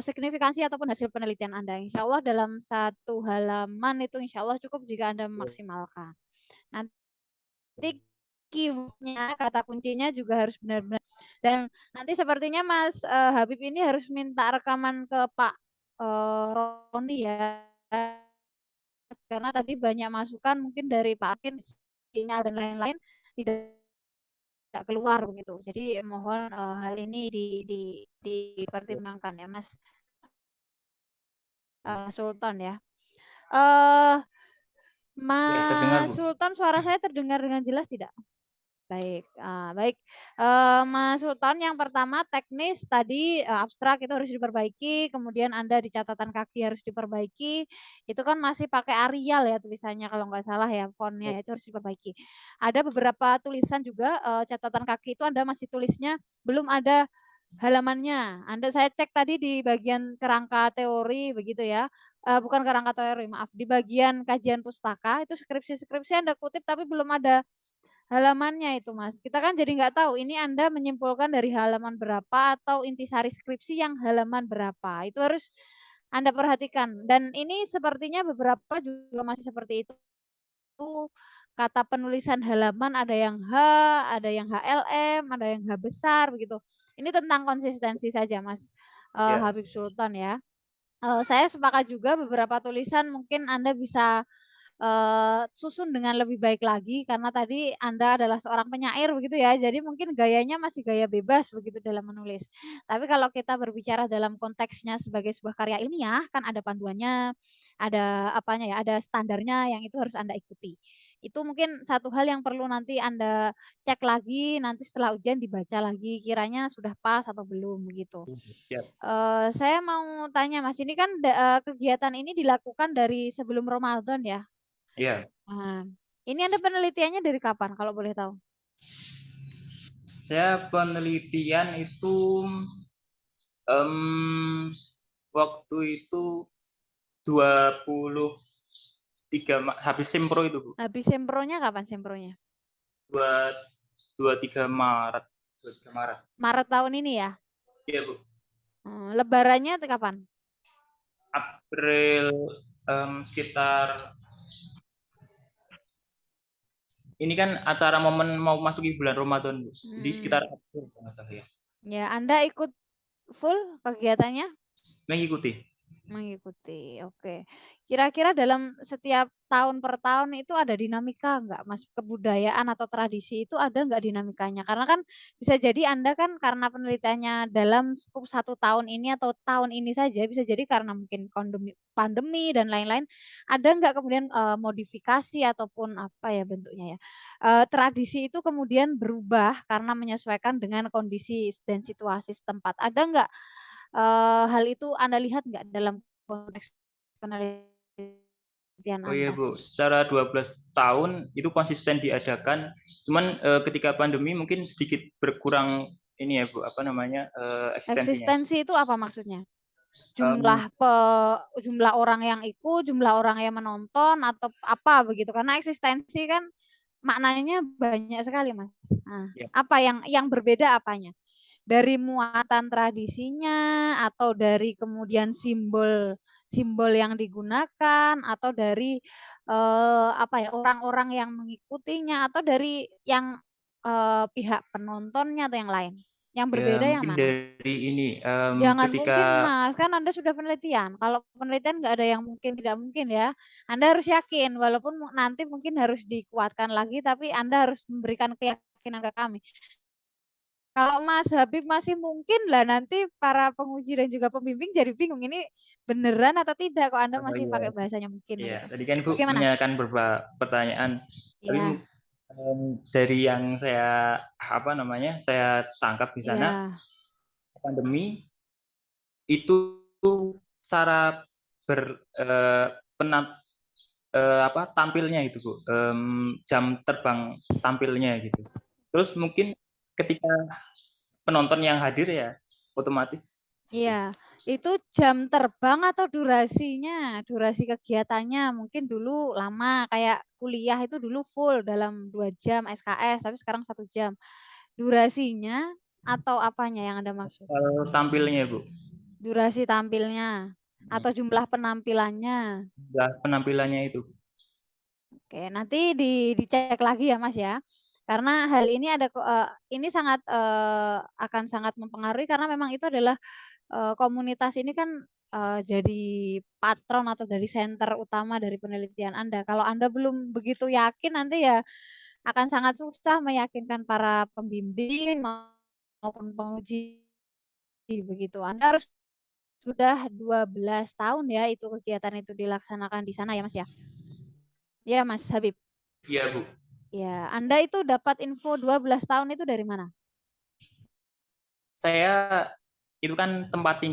signifikansi ataupun hasil penelitian Anda. Insya Allah dalam 1 halaman itu insya Allah cukup jika Anda memaksimalkan. Nanti keyword-nya, kata kuncinya juga harus benar-benar. Dan nanti sepertinya Mas Habib ini harus minta rekaman ke Pak Roni ya. Karena tadi banyak masukan mungkin dari Pak Akin, sinyal dan lain-lain tidak keluar begitu. Jadi mohon hal ini dipertimbangkan ya Mas Sultan ya. Mas Sultan, suara saya terdengar dengan jelas tidak? Baik, baik. Mas Sultan, yang pertama teknis tadi abstrak itu harus diperbaiki, kemudian Anda di catatan kaki harus diperbaiki. Itu kan masih pakai Arial ya tulisannya kalau nggak salah ya, fontnya itu harus diperbaiki. Ada beberapa tulisan juga catatan kaki itu Anda masih tulisnya belum ada halamannya. Saya cek tadi di bagian kerangka teori begitu ya. Bukan kerangka teori, maaf. Di bagian kajian pustaka itu skripsi-skripsi Anda kutip tapi belum ada halamannya itu Mas. Kita kan jadi nggak tahu ini Anda menyimpulkan dari halaman berapa atau intisari skripsi yang halaman berapa. Itu harus Anda perhatikan. Dan ini sepertinya beberapa juga masih seperti itu. Kata penulisan halaman ada yang H, ada yang HLM, ada yang H besar begitu. Ini tentang konsistensi saja Mas Habib Sultan ya. Saya sepakat juga beberapa tulisan mungkin Anda bisa susun dengan lebih baik lagi karena tadi Anda adalah seorang penyair begitu ya. Jadi mungkin gayanya masih gaya bebas begitu dalam menulis. Tapi kalau kita berbicara dalam konteksnya sebagai sebuah karya ilmiah kan ada panduannya, ada apanya ya, ada standarnya yang itu harus Anda ikuti. Itu mungkin satu hal yang perlu nanti Anda cek lagi nanti setelah ujian dibaca lagi kiranya sudah pas atau belum begitu. Siap. Saya mau tanya Mas, ini kan kegiatan ini dilakukan dari sebelum Ramadan ya? Iya. Nah, ini Anda penelitiannya dari kapan kalau boleh tahu? Saya penelitian itu waktu itu 23 habis sempro itu, Bu. Habis sempronya kapan sempronya? 23 Maret. 23 Maret. Maret tahun ini ya? Iya, Bu. Lebarannya kapan? April sekitar ini kan acara momen mau masuki bulan Ramadan, Bu. Jadi sekitar April kalau nggak salah ya. Ya, Anda ikut full kegiatannya? Mengikuti. Mengikuti, oke. Kira-kira dalam setiap tahun per tahun itu ada dinamika nggak, Mas? Kebudayaan atau tradisi itu ada nggak dinamikanya? Karena kan bisa jadi Anda kan karena penelitiannya dalam skup 1 tahun ini atau tahun ini saja, bisa jadi karena mungkin pandemi dan lain-lain, ada nggak kemudian modifikasi ataupun apa ya bentuknya ya, tradisi itu kemudian berubah karena menyesuaikan dengan kondisi dan situasi setempat. Ada nggak hal itu Anda lihat nggak dalam konteks penelitian Oh iya, Anda? Bu, secara 12 tahun itu konsisten diadakan, cuman ketika pandemi mungkin sedikit berkurang ini ya, Bu, apa namanya, eksistensinya. Eksistensi itu apa maksudnya? Mmm, Jumlah orang yang ikut, jumlah orang yang menonton atau apa begitu? Karena eksistensi kan maknanya banyak sekali, Mas. Nah, ya, apa yang berbeda apanya? Dari muatan tradisinya atau dari kemudian simbol simbol yang digunakan atau dari apa ya orang-orang yang mengikutinya atau dari yang pihak penontonnya atau yang lain? Yang ya berbeda yang mungkin mana? dari ini, Jangan ketika mungkin Mas, kan Anda sudah penelitian. Kalau penelitian nggak ada yang mungkin tidak mungkin ya. Anda harus yakin walaupun nanti mungkin harus dikuatkan lagi tapi Anda harus memberikan keyakinan ke kami. Kalau Mas Habib masih mungkin lah nanti para penguji dan juga pembimbing jadi bingung ini beneran atau tidak kok Anda oh masih iya, pakai bahasanya mungkin iya, begitu. tadi kan Bu Bagaimana? menanyakan beberapa pertanyaan, tapi Ya, dari yang saya, apa namanya, saya tangkap di sana, ya, pandemi itu cara tampilnya itu, Bu, jam terbang tampilnya gitu. Terus mungkin ketika penonton yang hadir ya otomatis gitu. iya. Itu jam terbang atau durasinya, durasi kegiatannya mungkin dulu lama kayak kuliah itu dulu full dalam 2 jam SKS tapi sekarang 1 jam. Durasinya atau apanya yang Anda maksud? Tampilnya, Bu. Durasi tampilnya atau jumlah penampilannya? Penampilannya itu. Oke, nanti dicek lagi ya Mas ya. Karena hal ini ini sangat akan sangat mempengaruhi karena memang itu adalah komunitas ini kan jadi patron atau dari center utama dari penelitian Anda. Kalau Anda belum begitu yakin nanti ya akan sangat susah meyakinkan para pembimbing maupun penguji begitu. Anda harus sudah 12 tahun ya itu kegiatan itu dilaksanakan di sana ya Mas ya. Ya Mas Habib. Iya, Bu. Ya, Anda itu dapat info 12 tahun itu dari mana? Saya itu kan tempat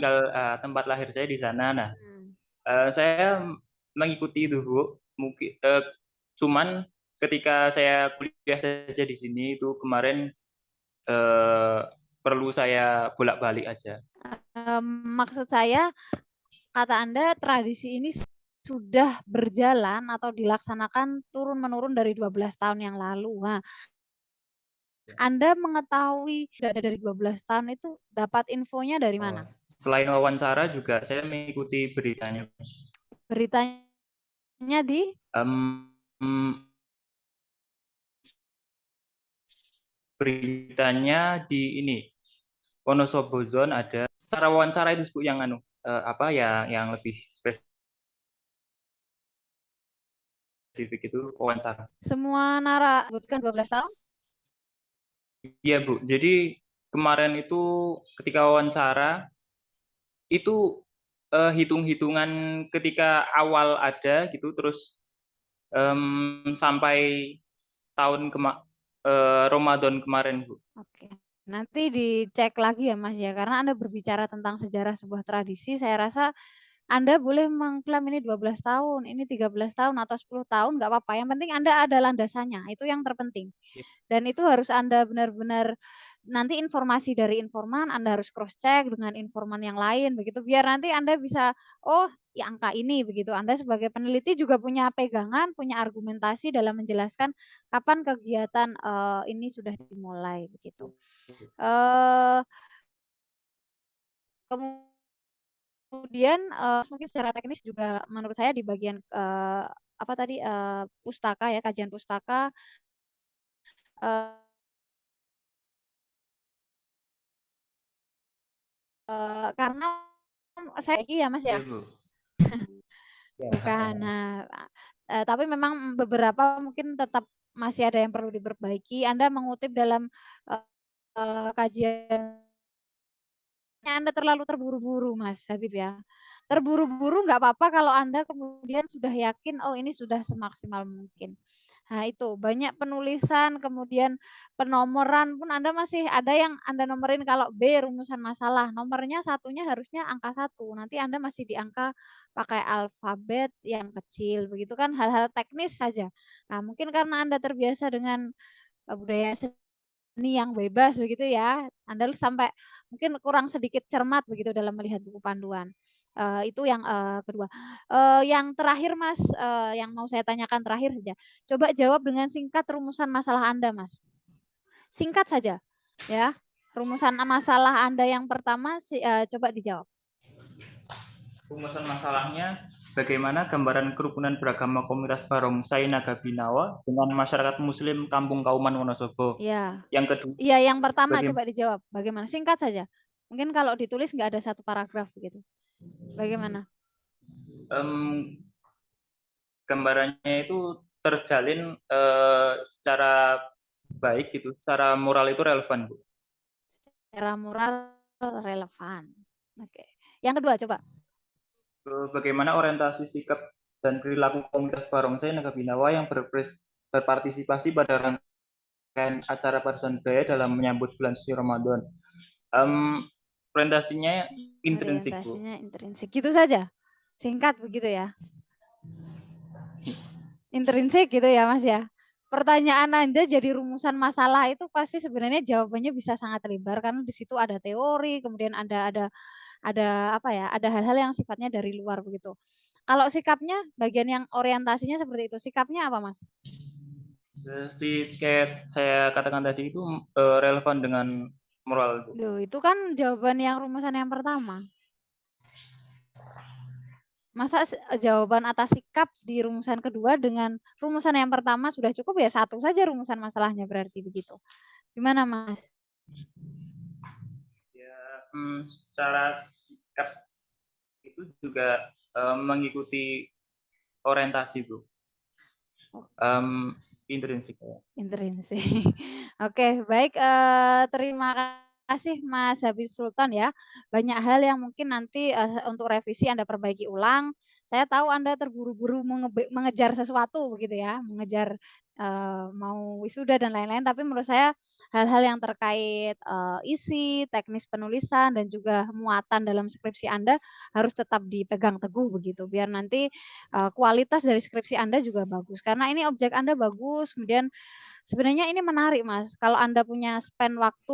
lahir saya di sana. Nah, Hmm. saya mengikuti itu, Bu. Mungkin cuman ketika saya kuliah saja di sini itu kemarin perlu saya bolak-balik aja. Maksud saya, kata Anda tradisi ini sudah berjalan atau dilaksanakan turun-menurun dari 12 tahun yang lalu. Nah, Anda mengetahui sudah ada dari 12 tahun itu dapat infonya dari mana? Selain wawancara juga saya mengikuti beritanya. Beritanya di Beritanya di ini Wonosobo Zone ada. Secara wawancara itu Bu yang yang lebih spesifik spesifik itu wawancara. Semua sebutkan 12 tahun? Iya Bu, jadi kemarin itu ketika wawancara itu hitung-hitungan ketika awal ada gitu, terus sampai tahun Ramadan kemarin Bu. Oke. Nanti dicek lagi ya Mas ya, karena Anda berbicara tentang sejarah sebuah tradisi, saya rasa Anda boleh mengklaim ini 12 tahun, ini 13 tahun atau 10 tahun nggak apa-apa. Yang penting Anda ada landasannya, itu yang terpenting. Dan itu harus Anda benar-benar nanti informasi dari informan Anda harus cross check dengan informan yang lain begitu biar nanti Anda bisa oh ya angka ini begitu. Anda sebagai peneliti juga punya pegangan, punya argumentasi dalam menjelaskan kapan kegiatan ini sudah dimulai begitu. Kemudian mungkin secara teknis juga menurut saya di bagian apa tadi pustaka ya, kajian pustaka karena saya ya Mas ya. Iya Bu. Bukan. Nah, tapi memang beberapa mungkin tetap masih ada yang perlu diperbaiki. Anda mengutip dalam kajian Anda terlalu terburu-buru, Mas Habib ya. Terburu-buru nggak apa-apa kalau Anda kemudian sudah yakin, oh ini sudah semaksimal mungkin. Nah itu banyak penulisan, kemudian penomoran pun Anda masih ada yang Anda nomorin kalau B rumusan masalah, nomornya satunya harusnya angka 1. Nanti Anda masih di angka pakai alfabet yang kecil, begitu kan hal-hal teknis saja. Nah mungkin karena Anda terbiasa dengan budaya seni yang bebas begitu ya, Anda sampai mungkin kurang sedikit cermat begitu dalam melihat buku panduan. Itu yang kedua. Yang terakhir Mas, yang mau saya tanyakan terakhir saja. Coba jawab dengan singkat rumusan masalah Anda Mas. Singkat saja ya. Rumusan masalah Anda yang pertama coba dijawab. Rumusan masalahnya bagaimana gambaran kerukunan beragama komunitas Barongsai Naga Binawa dengan masyarakat Muslim Kampung Kauman Wonosobo. Ya. Yang kedua. Iya, yang pertama coba dijawab. Bagaimana? Singkat saja. Mungkin kalau ditulis nggak ada satu paragraf begitu. Bagaimana? Gambarannya itu terjalin secara baik gitu, secara moral itu relevan Bu. Secara moral relevan. Oke. Yang kedua coba. Bagaimana orientasi sikap dan perilaku komunitas Barongsai Naga Binawa yang berpartisipasi pada rangkaian acara padusan budaya dalam menyambut bulan suci Ramadan. Orientasinya intrinsik Bu. Orientasinya intrinsik. Gitu saja. Singkat begitu ya. Intrinsik gitu ya Mas ya. Pertanyaan Anda jadi rumusan masalah itu pasti sebenarnya jawabannya bisa sangat lebar karena di situ ada teori, kemudian ada apa ya, ada hal-hal yang sifatnya dari luar begitu. Kalau sikapnya, bagian yang orientasinya seperti itu, sikapnya apa Mas? Seperti kayak saya katakan tadi itu relevan dengan moral. Duh, itu kan jawaban yang rumusan yang pertama. Masa jawaban atas sikap di rumusan kedua dengan rumusan yang pertama sudah cukup ya satu saja rumusan masalahnya berarti begitu. Gimana Mas? Ya, secara sikap itu juga mengikuti orientasi Bu. Intrinsik. Intrinsik. Oke, baik. Terima kasih Mas Habib Sultan ya. Banyak hal yang mungkin nanti untuk revisi Anda perbaiki ulang. Saya tahu Anda terburu-buru mengejar sesuatu begitu ya, mengejar mau wisuda dan lain-lain. Tapi menurut saya hal-hal yang terkait isi, teknis penulisan dan juga muatan dalam skripsi Anda harus tetap dipegang teguh begitu. Biar nanti kualitas dari skripsi Anda juga bagus. Karena ini objek Anda bagus, kemudian sebenarnya ini menarik Mas. Kalau Anda punya spend waktu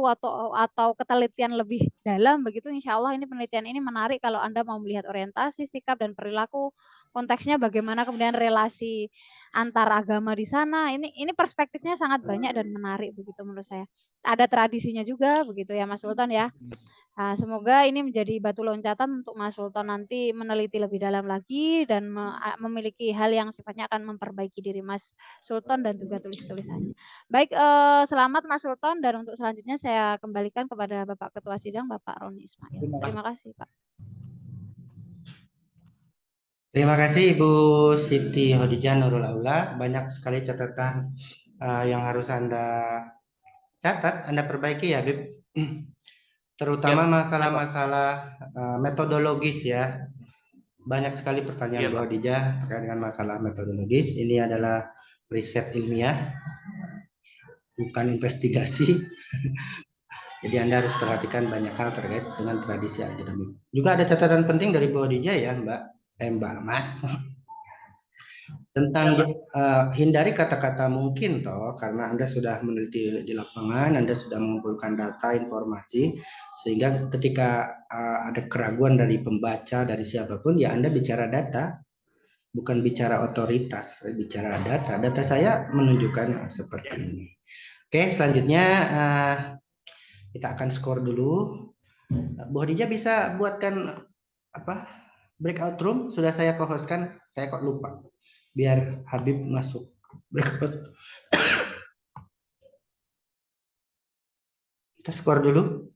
atau ketelitian lebih dalam begitu, insya Allah ini penelitian ini menarik kalau Anda mau melihat orientasi, sikap dan perilaku, konteksnya bagaimana kemudian relasi antar agama di sana. Ini perspektifnya sangat banyak dan menarik begitu menurut saya. Ada tradisinya juga begitu ya Mas Sultan ya. Nah, semoga ini menjadi batu loncatan untuk Mas Sultan nanti meneliti lebih dalam lagi dan memiliki hal yang sifatnya akan memperbaiki diri Mas Sultan dan juga tulis-tulisannya. Baik, selamat Mas Sultan dan untuk selanjutnya saya kembalikan kepada Bapak Ketua Sidang, Bapak Roni Ismail. Terima kasih Pak. Terima kasih Ibu Siti Hodijah Nurul Aula. Banyak sekali catatan yang harus Anda catat, Anda perbaiki ya, Bib. Terutama Ya, masalah-masalah metodologis ya. Banyak sekali pertanyaan Iya, Bu Pak. Hodijah terkait dengan masalah metodologis. Ini adalah riset ilmiah, bukan investigasi. Jadi Anda harus perhatikan banyak hal terkait dengan tradisi akademik. Juga ada catatan penting dari Bu Hodijah ya, Mbak Mas. Tentang hindari kata-kata mungkin toh, karena Anda sudah meneliti di lapangan, Anda sudah mengumpulkan data, informasi, sehingga ketika ada keraguan dari pembaca, dari siapapun, ya Anda bicara data, bukan bicara otoritas, bicara data. Data saya menunjukkan seperti ini. Oke, selanjutnya kita akan skor dulu. Bu Hadijah bisa buatkan apa breakout room? Sudah saya co-hostkan, saya kok lupa. Biar Habib masuk breakout. Kita skor dulu.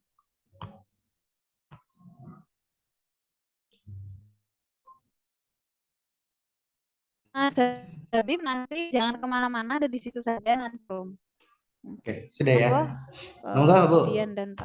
Mas Habib nanti jangan kemana-mana, ada di situ saja nanti. Oke, sudah ya. Monggo, Monggo, Bu. Dian dan Pak